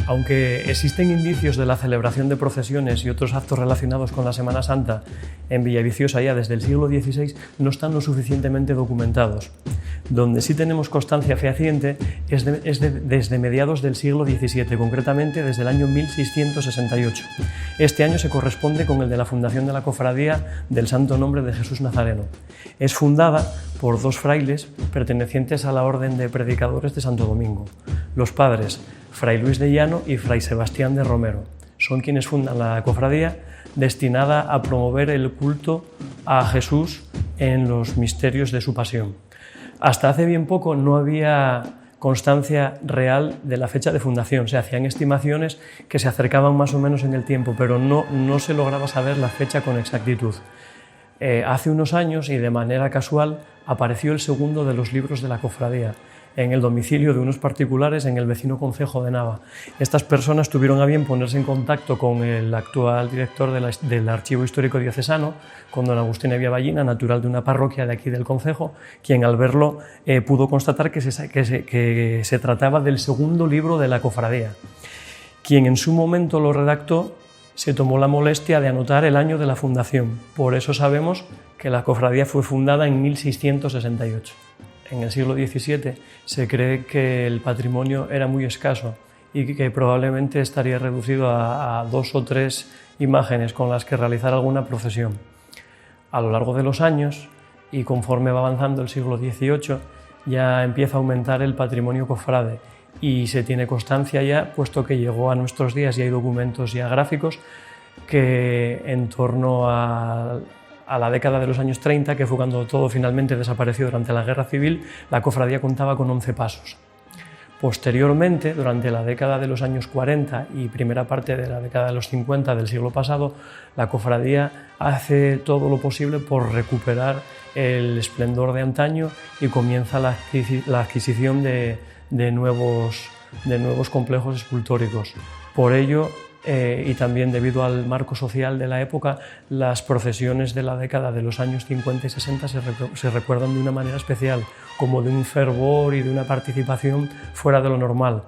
Aunque existen indicios de la celebración de procesiones y otros actos relacionados con la Semana Santa en Villaviciosa ya desde el siglo XVI, no están lo suficientemente documentados. Donde sí tenemos constancia fehaciente es desde mediados del siglo XVII, concretamente desde el año 1668. Este año se corresponde con el de la fundación de la Cofradía del Santo Nombre de Jesús Nazareno. Es fundada por dos frailes pertenecientes a la Orden de Predicadores de Santo Domingo, los padres Fray Luis de Llano y Fray Sebastián de Romero. Son quienes fundan la cofradía, destinada a promover el culto a Jesús en los misterios de su pasión. Hasta hace bien poco no había constancia real de la fecha de fundación. Se hacían estimaciones que se acercaban más o menos en el tiempo, pero no se lograba saber la fecha con exactitud. Hace unos años, y de manera casual, apareció el segundo de los libros de la cofradía, en el domicilio de unos particulares en el vecino concejo de Nava. Estas personas tuvieron a bien ponerse en contacto con el actual director del Archivo Histórico Diocesano, con don Agustín Evia Ballina, natural de una parroquia de aquí del concejo, quien al verlo pudo constatar que se trataba del segundo libro de la cofradía. Quien en su momento lo redactó se tomó la molestia de anotar el año de la fundación. Por eso sabemos que la cofradía fue fundada en 1668. En el siglo XVII se cree que el patrimonio era muy escaso y que probablemente estaría reducido a 2 o 3 imágenes con las que realizar alguna procesión. A lo largo de los años, y conforme va avanzando el siglo XVIII, ya empieza a aumentar el patrimonio cofrade y se tiene constancia ya, puesto que llegó a nuestros días y hay documentos ya gráficos, que en torno a la década de los años 30, que fue cuando todo finalmente desapareció durante la Guerra Civil, la cofradía contaba con 11 pasos. Posteriormente, durante la década de los años 40 y primera parte de la década de los 50 del siglo pasado, la cofradía hace todo lo posible por recuperar el esplendor de antaño y comienza la adquisición de nuevos complejos escultóricos. Por ello, y también debido al marco social de la época, las procesiones de la década de los años 50 y 60 se recuerdan de una manera especial, como de un fervor y de una participación fuera de lo normal,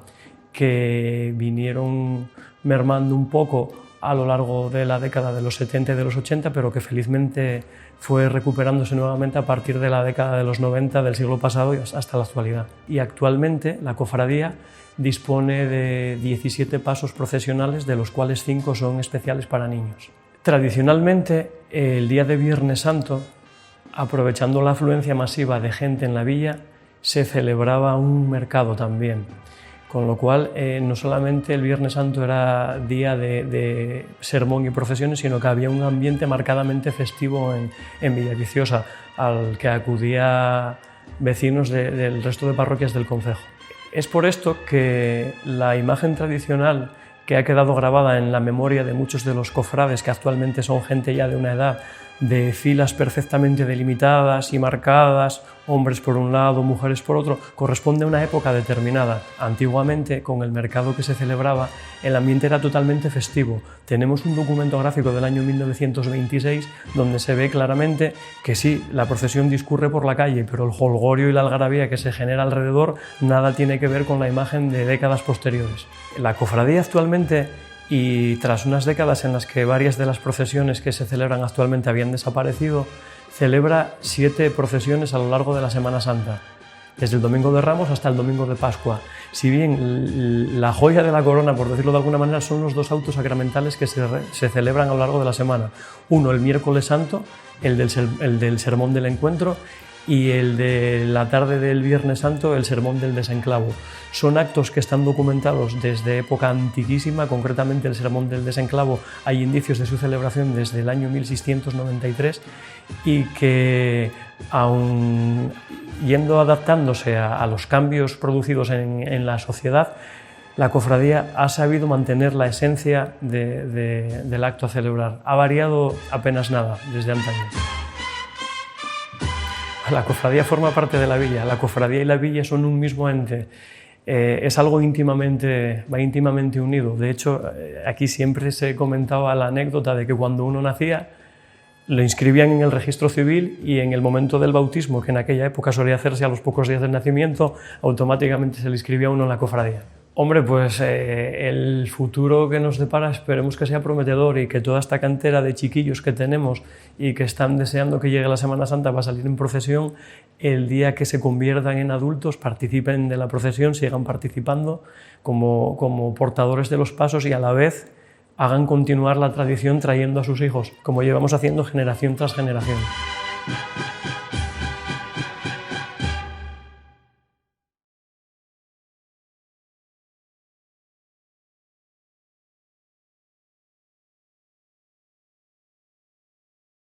que vinieron mermando un poco a lo largo de la década de los 70 y de los 80, pero que felizmente fue recuperándose nuevamente a partir de la década de los 90 del siglo pasado y hasta la actualidad. Y actualmente la cofradía dispone de 17 pasos procesionales, de los cuales 5 son especiales para niños. Tradicionalmente, el día de Viernes Santo, aprovechando la afluencia masiva de gente en la villa, se celebraba un mercado también, con lo cual no solamente el Viernes Santo era día de sermón y procesiones, sino que había un ambiente marcadamente festivo en Villaviciosa, al que acudía vecinos del resto de parroquias del concejo. Es por esto que la imagen tradicional que ha quedado grabada en la memoria de muchos de los cofrades, que actualmente son gente ya de una edad, de filas perfectamente delimitadas y marcadas, hombres por un lado, mujeres por otro, corresponde a una época determinada. Antiguamente, con el mercado que se celebraba, el ambiente era totalmente festivo. Tenemos un documento gráfico del año 1926 donde se ve claramente que sí, la procesión discurre por la calle, pero el jolgorio y la algarabía que se genera alrededor nada tiene que ver con la imagen de décadas posteriores. La cofradía actualmente, y tras unas décadas en las que varias de las procesiones que se celebran actualmente habían desaparecido, celebra 7 procesiones a lo largo de la Semana Santa, desde el Domingo de Ramos hasta el Domingo de Pascua. Si bien la joya de la corona, por decirlo de alguna manera, son los 2 autos sacramentales que se celebran a lo largo de la semana. Uno el Miércoles Santo, el del Sermón del Encuentro, y el de la tarde del Viernes Santo, el Sermón del Desenclavo. Son actos que están documentados desde época antiquísima, concretamente el Sermón del Desenclavo, hay indicios de su celebración desde el año 1693 y que, aun yendo adaptándose a los cambios producidos en la sociedad, la cofradía ha sabido mantener la esencia del acto a celebrar. Ha variado apenas nada desde antaño. La cofradía forma parte de la villa. La cofradía y la villa son un mismo ente. Es algo va íntimamente unido. De hecho, aquí siempre se comentaba la anécdota de que cuando uno nacía, lo inscribían en el registro civil y en el momento del bautismo, que en aquella época solía hacerse a los pocos días del nacimiento, automáticamente se le inscribía uno en la cofradía. Hombre, pues el futuro que nos depara esperemos que sea prometedor y que toda esta cantera de chiquillos que tenemos y que están deseando que llegue la Semana Santa para salir en procesión, el día que se conviertan en adultos participen de la procesión, sigan participando como portadores de los pasos y a la vez hagan continuar la tradición trayendo a sus hijos, como llevamos haciendo generación tras generación.